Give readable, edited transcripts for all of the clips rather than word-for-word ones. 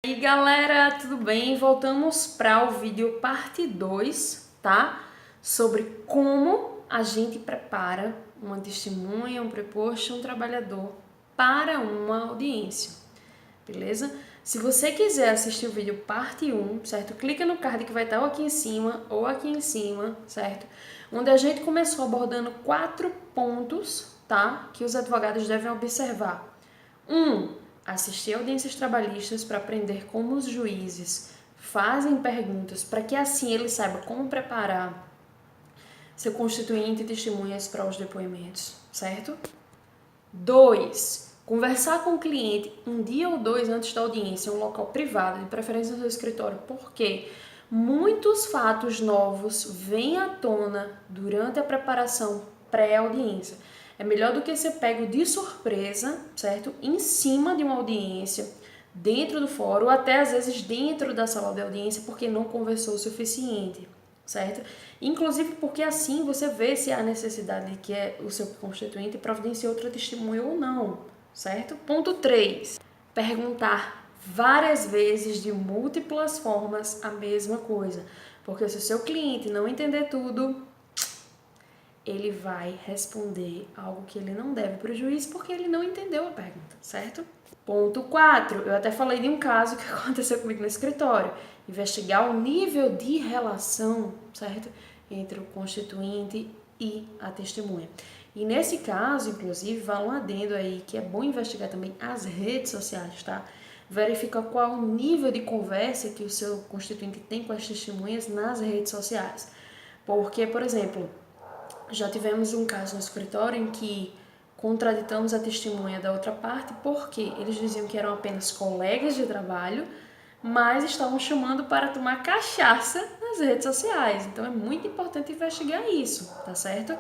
E aí galera, tudo bem? Voltamos para o vídeo parte 2, tá? Sobre como a gente prepara uma testemunha, um preposto, um trabalhador para uma audiência, beleza? Se você quiser assistir o vídeo parte 1, certo? Clica no card que vai estar ou aqui em cima, certo? Onde a gente começou abordando 4 pontos, tá? Que os advogados devem observar. 1. Assistir audiências trabalhistas para aprender como os juízes fazem perguntas, para que assim ele saiba como preparar seu constituinte e testemunhas para os depoimentos, certo? 2. Conversar com o cliente um dia ou dois antes da audiência em um local privado, de preferência no seu escritório, porque muitos fatos novos vêm à tona durante a preparação pré-audiência. É melhor do que ser pego de surpresa, certo? Em cima de uma audiência, dentro do fórum, ou até às vezes dentro da sala de audiência, porque não conversou o suficiente, certo? Inclusive porque assim você vê se há necessidade de que o seu constituinte providencie outra testemunha ou não, certo? Ponto 3. Perguntar várias vezes de múltiplas formas a mesma coisa, porque se o seu cliente não entender tudo, ele vai responder algo que ele não deve para o juiz porque ele não entendeu a pergunta, certo? Ponto 4. Eu até falei de um caso que aconteceu comigo no escritório. Investigar o nível de relação, certo? Entre o constituinte e a testemunha. E nesse caso, inclusive, vale um adendo aí que é bom investigar também as redes sociais, tá? Verifica qual o nível de conversa que o seu constituinte tem com as testemunhas nas redes sociais. Porque, por exemplo, já tivemos um caso no escritório em que contraditamos a testemunha da outra parte porque eles diziam que eram apenas colegas de trabalho, mas estavam chamando para tomar cachaça nas redes sociais. Então é muito importante investigar isso, tá certo?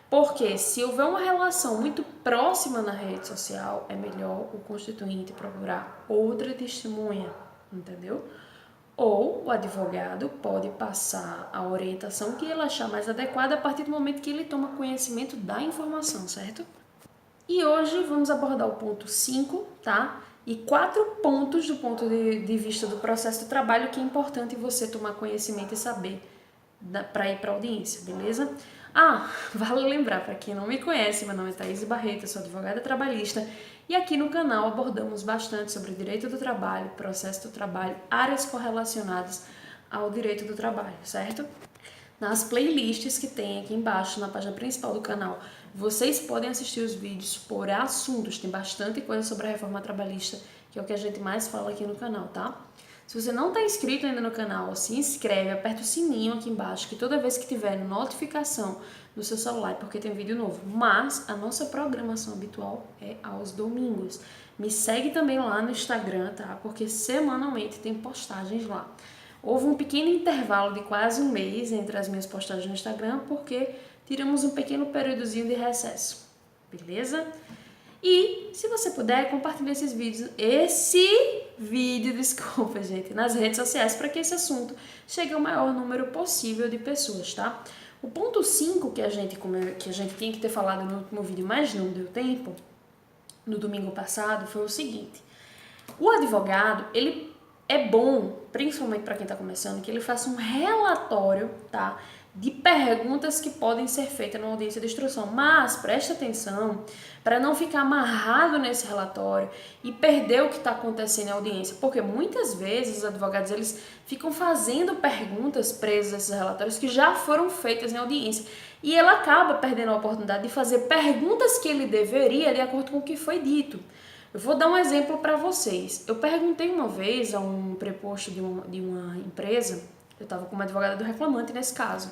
Porque se houver uma relação muito próxima na rede social, é melhor o constituinte procurar outra testemunha, entendeu? Ou o advogado pode passar a orientação que ele achar mais adequada a partir do momento que ele toma conhecimento da informação, certo? E hoje vamos abordar o ponto 5, tá? E 4 pontos do ponto de vista do processo de trabalho que é importante você tomar conhecimento e saber para ir para a audiência, beleza? Vale lembrar, para quem não me conhece, meu nome é Thaís Barreto, sou advogada trabalhista e aqui no canal abordamos bastante sobre o direito do trabalho, processo do trabalho, áreas correlacionadas ao direito do trabalho, certo? Nas playlists que tem aqui embaixo, na página principal do canal, vocês podem assistir os vídeos por assuntos, tem bastante coisa sobre a reforma trabalhista, que é o que a gente mais fala aqui no canal, tá? Se você não está inscrito ainda no canal, se inscreve, aperta o sininho aqui embaixo, que toda vez que tiver notificação no seu celular é porque tem vídeo novo. Mas a nossa programação habitual é aos domingos. Me segue também lá no Instagram, tá? Porque semanalmente tem postagens lá. Houve um pequeno intervalo de quase um mês entre as minhas postagens no Instagram, porque tiramos um pequeno períodozinho de recesso, beleza? E se você puder, compartilhe esse vídeo, desculpa gente, nas redes sociais para que esse assunto chegue ao maior número possível de pessoas, tá? O ponto 5 que a gente tinha que ter falado no último vídeo, mas não deu tempo, no domingo passado, foi o seguinte. O advogado, ele é bom, principalmente para quem está começando, que ele faça um relatório, tá, de perguntas que podem ser feitas na audiência de instrução. Mas preste atenção para não ficar amarrado nesse relatório e perder o que está acontecendo na audiência, porque muitas vezes os advogados eles ficam fazendo perguntas presas a esses relatórios que já foram feitas na audiência e ele acaba perdendo a oportunidade de fazer perguntas que ele deveria de acordo com o que foi dito. Eu vou dar um exemplo para vocês. Eu perguntei uma vez a um preposto de uma empresa, eu estava como advogada do reclamante nesse caso,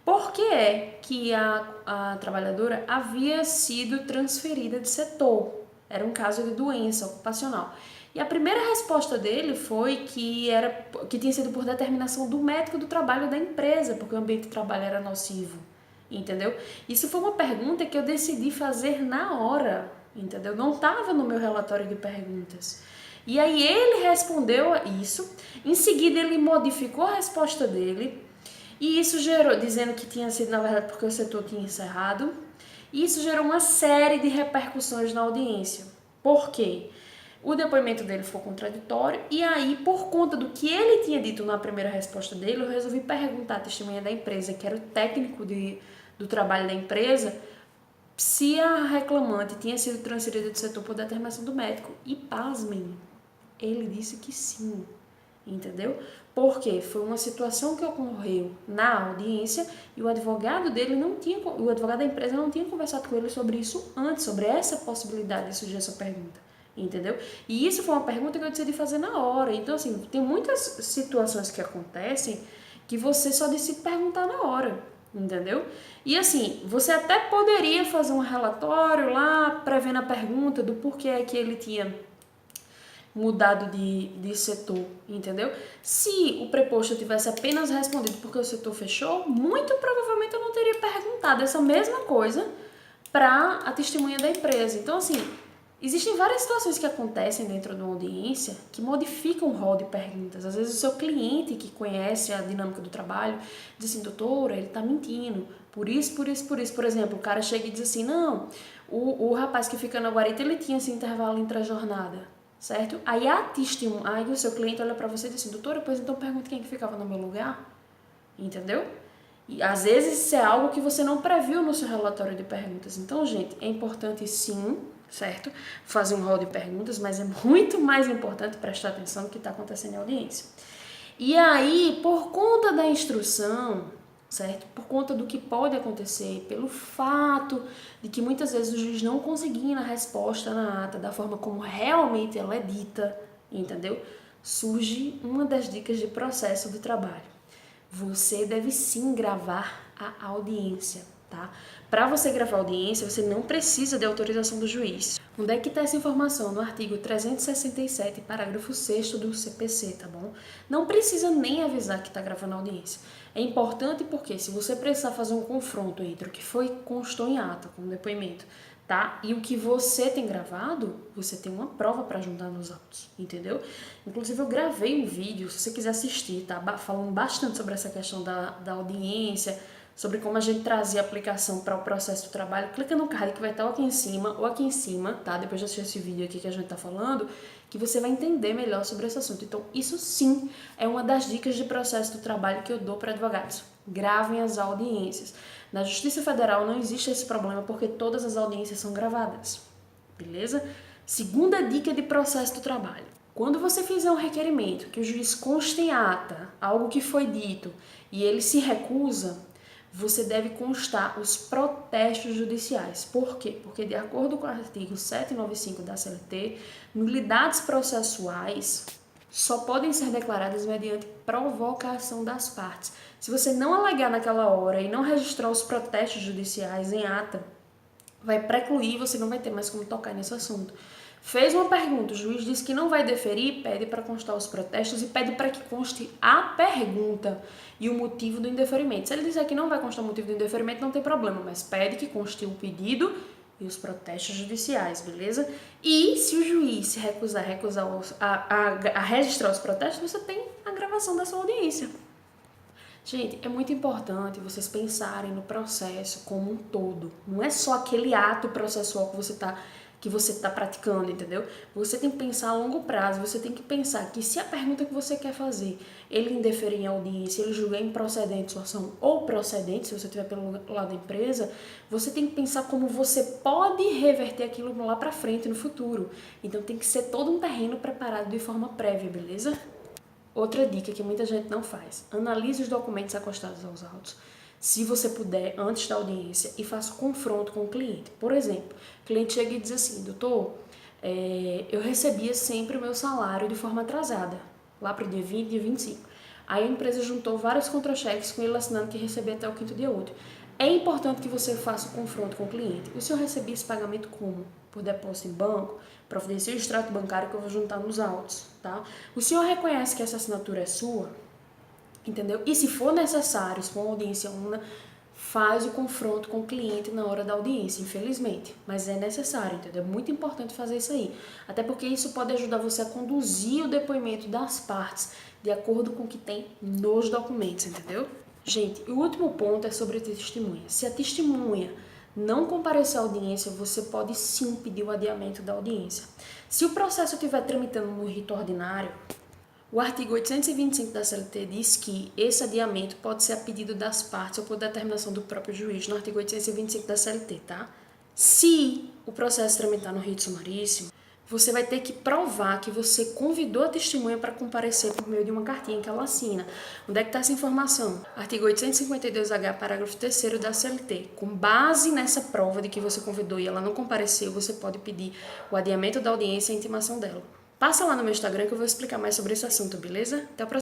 por que é que a trabalhadora havia sido transferida de setor? Era um caso de doença ocupacional. E a primeira resposta dele foi que tinha sido por determinação do médico do trabalho da empresa, porque o ambiente de trabalho era nocivo, entendeu? Isso foi uma pergunta que eu decidi fazer na hora, entendeu? Não estava no meu relatório de perguntas. E aí ele respondeu a isso, em seguida ele modificou a resposta dele, e isso gerou, dizendo que tinha sido na verdade porque o setor tinha encerrado, e isso gerou uma série de repercussões na audiência. Por quê? O depoimento dele foi contraditório e aí, por conta do que ele tinha dito na primeira resposta dele, eu resolvi perguntar à testemunha da empresa, que era o técnico do trabalho da empresa, se a reclamante tinha sido transferida de setor por determinação do médico. E pasmem, ele disse que sim, entendeu? Porque foi uma situação que ocorreu na audiência e o advogado da empresa não tinha conversado com ele sobre isso antes, sobre essa possibilidade de surgir essa pergunta, entendeu? E isso foi uma pergunta que eu decidi fazer na hora. Então, assim, tem muitas situações que acontecem que você só decide perguntar na hora, entendeu? E assim, você até poderia fazer um relatório lá, prevendo a pergunta do porquê é que ele tinha mudado de setor, entendeu? Se o preposto tivesse apenas respondido porque o setor fechou, muito provavelmente eu não teria perguntado essa mesma coisa para a testemunha da empresa. Então, assim, existem várias situações que acontecem dentro de uma audiência que modificam o rol de perguntas. Às vezes o seu cliente, que conhece a dinâmica do trabalho, diz assim, doutora, ele tá mentindo, por isso. Por exemplo, o cara chega e diz assim, não, o rapaz que fica na guarita, ele tinha esse intervalo entre a jornada, certo? Aí o seu cliente olha pra você e diz assim, doutora, pois então pergunta quem é que ficava no meu lugar, entendeu? E às vezes isso é algo que você não previu no seu relatório de perguntas. Então, gente, é importante sim, certo? Fazer um rol de perguntas, mas é muito mais importante prestar atenção no que está acontecendo em audiência. E aí, por conta da instrução, certo? Por conta do que pode acontecer, pelo fato de que muitas vezes o juiz não conseguindo a resposta na ata da forma como realmente ela é dita, entendeu? Surge uma das dicas de processo do trabalho. Você deve sim gravar a audiência, tá? Para você gravar a audiência, você não precisa de autorização do juiz. Onde é que está essa informação? No artigo 367, parágrafo 6º do CPC, tá bom? Não precisa nem avisar que está gravando a audiência. É importante porque se você precisar fazer um confronto entre o que constou em ata, como depoimento, tá? E o que você tem gravado, você tem uma prova para juntar nos autos, entendeu? Inclusive eu gravei um vídeo, se você quiser assistir, tá? Falando bastante sobre essa questão da audiência, sobre como a gente trazia a aplicação para o processo do trabalho. Clica no card que vai estar aqui em cima, tá? Depois de assistir esse vídeo aqui que a gente tá falando, que você vai entender melhor sobre esse assunto. Então, isso sim é uma das dicas de processo do trabalho que eu dou para advogados. Gravem as audiências. Na Justiça Federal não existe esse problema porque todas as audiências são gravadas, beleza? Segunda dica de processo do trabalho. Quando você fizer um requerimento que o juiz conste em ata algo que foi dito e ele se recusa, você deve constar os protestos judiciais. Por quê? Porque de acordo com o artigo 795 da CLT, nulidades processuais só podem ser declaradas mediante provocação das partes. Se você não alegar naquela hora e não registrar os protestos judiciais em ata, vai precluir, você não vai ter mais como tocar nesse assunto. Fez uma pergunta, o juiz disse que não vai deferir, pede para constar os protestos e pede para que conste a pergunta e o motivo do indeferimento. Se ele disser que não vai constar o motivo do indeferimento, não tem problema, mas pede que conste o pedido e os protestos judiciais, beleza? E se o juiz se recusar a registrar os protestos, você tem a gravação da sua audiência. Gente, é muito importante vocês pensarem no processo como um todo. Não é só aquele ato processual que você tá praticando, entendeu? Você tem que pensar a longo prazo, você tem que pensar que se a pergunta que você quer fazer, ele indeferir em audiência, ele julgar improcedente sua ação ou procedente, se você estiver pelo lado da empresa, você tem que pensar como você pode reverter aquilo lá pra frente no futuro. Então tem que ser todo um terreno preparado de forma prévia, beleza? Outra dica que muita gente não faz: analise os documentos acostados aos autos, se você puder, antes da audiência, e faça o confronto com o cliente. Por exemplo, o cliente chega e diz assim: doutor, eu recebia sempre o meu salário de forma atrasada, lá para o dia 20, dia 25. Aí a empresa juntou vários contra-cheques com ele assinando que recebia até o 5º dia útil. É importante que você faça o confronto com o cliente. O senhor recebia esse pagamento como? Por depósito em banco? Providencie o extrato bancário que eu vou juntar nos autos, tá? O senhor reconhece que essa assinatura é sua? Entendeu? E se for necessário, se for uma audiência una, faz o confronto com o cliente na hora da audiência, infelizmente. Mas é necessário, entendeu? É muito importante fazer isso aí. Até porque isso pode ajudar você a conduzir o depoimento das partes de acordo com o que tem nos documentos, entendeu? Gente, o último ponto é sobre a testemunha. Se a testemunha não comparecer à audiência, você pode sim pedir o adiamento da audiência. Se o processo estiver tramitando no rito ordinário, o artigo 825 da CLT diz que esse adiamento pode ser a pedido das partes ou por determinação do próprio juiz, no artigo 825 da CLT, tá? Se o processo tramitar no rito sumaríssimo, você vai ter que provar que você convidou a testemunha para comparecer por meio de uma cartinha que ela assina. Onde é que está essa informação? Artigo 852H, parágrafo 3º da CLT. Com base nessa prova de que você convidou e ela não compareceu, você pode pedir o adiamento da audiência e a intimação dela. Passa lá no meu Instagram que eu vou explicar mais sobre esse assunto, beleza? Até a próxima.